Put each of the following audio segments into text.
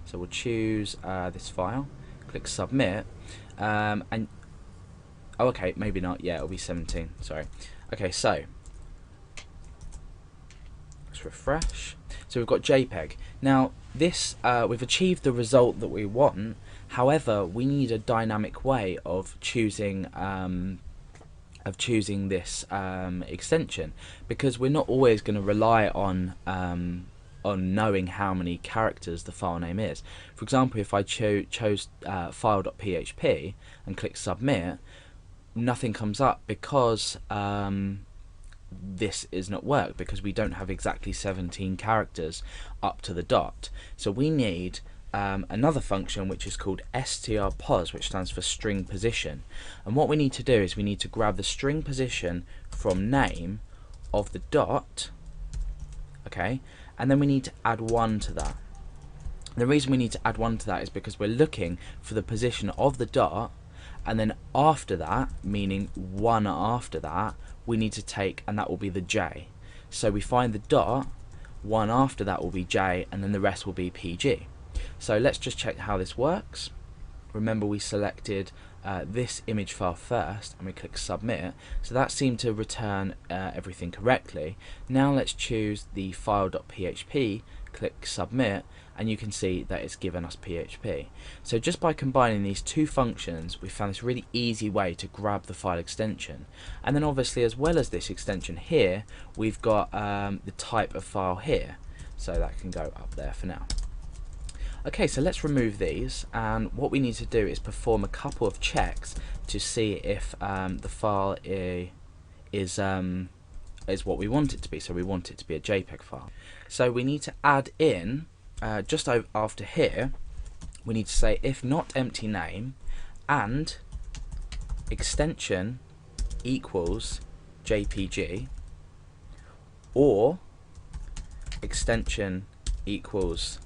So we'll choose this file, click submit, and oh, okay, maybe not. Yeah, it'll be 17. Sorry. Okay, so let's refresh. So we've got JPEG. Now this we've achieved the result that we want. However, we need a dynamic way of choosing this extension, because we're not always going to rely on knowing how many characters the file name is. For example, if I chose file.php and click submit, nothing comes up because this is not work, because we don't have exactly 17 characters up to the dot. So we need another function which is called strpos, which stands for string position. And what we need to do is we need to grab the string position from name of the dot, okay, and then we need to add 1 to that. The reason we need to add 1 to that is because we're looking for the position of the dot, and then after that, meaning 1 after that, we need to take, and that will be the j. So we find the dot, 1 after that will be j, and then the rest will be pg. So let's just check how this works. Remember, we selected this image file first and we click submit, so that seemed to return everything correctly. Now let's choose the file.php, click submit, and you can see that it's given us PHP. So just by combining these two functions, we found this really easy way to grab the file extension. And then obviously, as well as this extension here, we've got the type of file here, so that can go up there for now. Okay, so let's remove these, and what we need to do is perform a couple of checks to see if the file is what we want it to be. So we want it to be a JPEG file. So we need to add in, just after here, we need to say if not empty name and extension equals JPG, or extension equals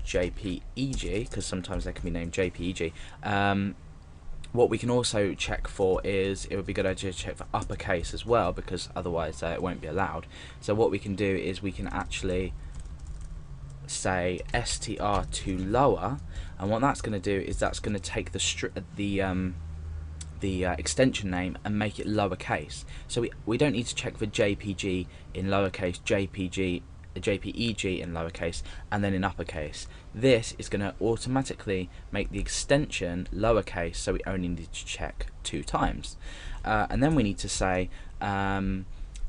JPEG, because sometimes they can be named JPEG. What we can also check for is, it would be a good idea to check for uppercase as well, because otherwise it won't be allowed. So what we can do is we can actually say str to lower, and what that's going to do is that's going to take the extension name and make it lowercase. So we don't need to check for JPG in lowercase, JPEG in lowercase, and then in uppercase. This is going to automatically make the extension lowercase, so we only need to check 2 times. And then we need to say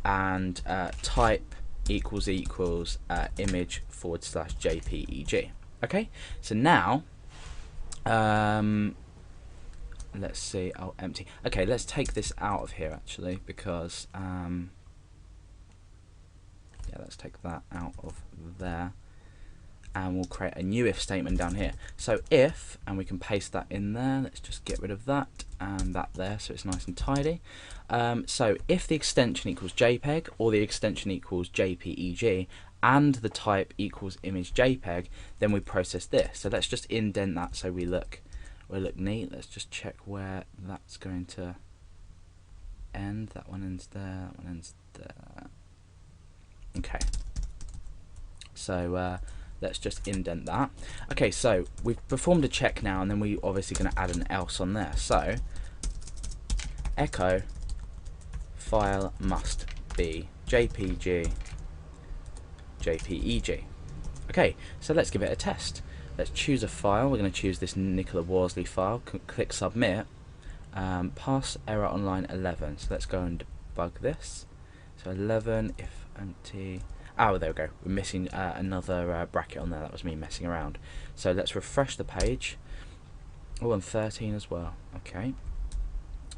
type equals image / JPEG. Okay, so now let's see. Oh, empty. Okay, let's take this out of here actually, because yeah, let's take that out of there, and we'll create a new if statement down here. So if, and we can paste that in there. Let's just get rid of that and that there, so it's nice and tidy. So if the extension equals JPEG, or the extension equals JPEG, and the type equals image JPEG, then we process this. So let's just indent that so we look neat. Let's just check where that's going to end. That one ends there, that one ends there. Okay, so let's just indent that. Okay, so we've performed a check now, and then we're obviously going to add an else on there. So echo file must be JPG, JPEG. Okay, so let's give it a test. Let's choose a file. We're going to choose this Nicola Worsley file. Click submit. Pass error on line 11. So let's go and debug this. So 11 if empty. Oh, there we go. We're missing another bracket on there. That was me messing around. So let's refresh the page. Oh, and 13 as well. Okay,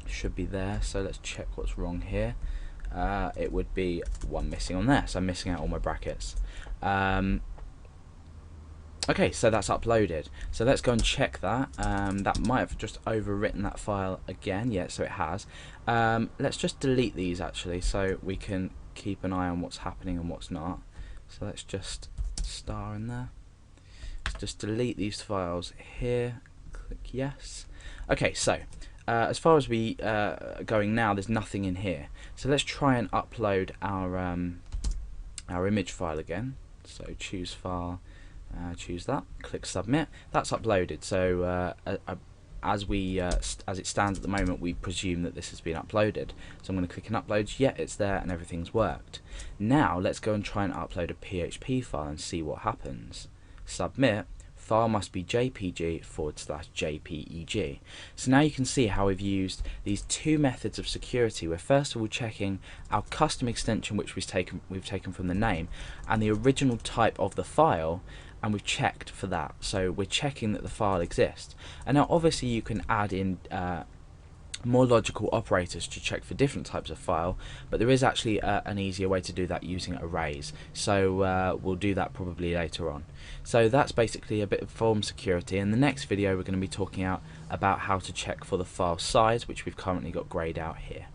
should be there. So let's check what's wrong here. It would be 1 missing on there. So I'm missing out all my brackets. Okay, so that's uploaded. So let's go and check that. That might have just overwritten that file again. Yeah, so it has. Let's just delete these actually, so we can keep an eye on what's happening and what's not. So let's just star in there. Let's just delete these files here. Click yes. Okay, so as far as we going now, there's nothing in here. So let's try and upload our image file again. So choose file. choose that, click submit. That's uploaded. So as it stands at the moment, we presume that this has been uploaded. So I'm going to click on upload. Yeah, it's there and everything's worked. Now let's go and try and upload a PHP file and see what happens. Submit. File must be jpg/jpeg. So now you can see how we've used these two methods of security. We're first of all checking our custom extension, which we've taken from the name, and the original type of the file, and we've checked for that. So we're checking that the file exists. And now obviously you can add in more logical operators to check for different types of file, but there is actually an easier way to do that using arrays. So we'll do that probably later on. So that's basically a bit of form security. In the next video we're going to be talking about how to check for the file size, which we've currently got grayed out here.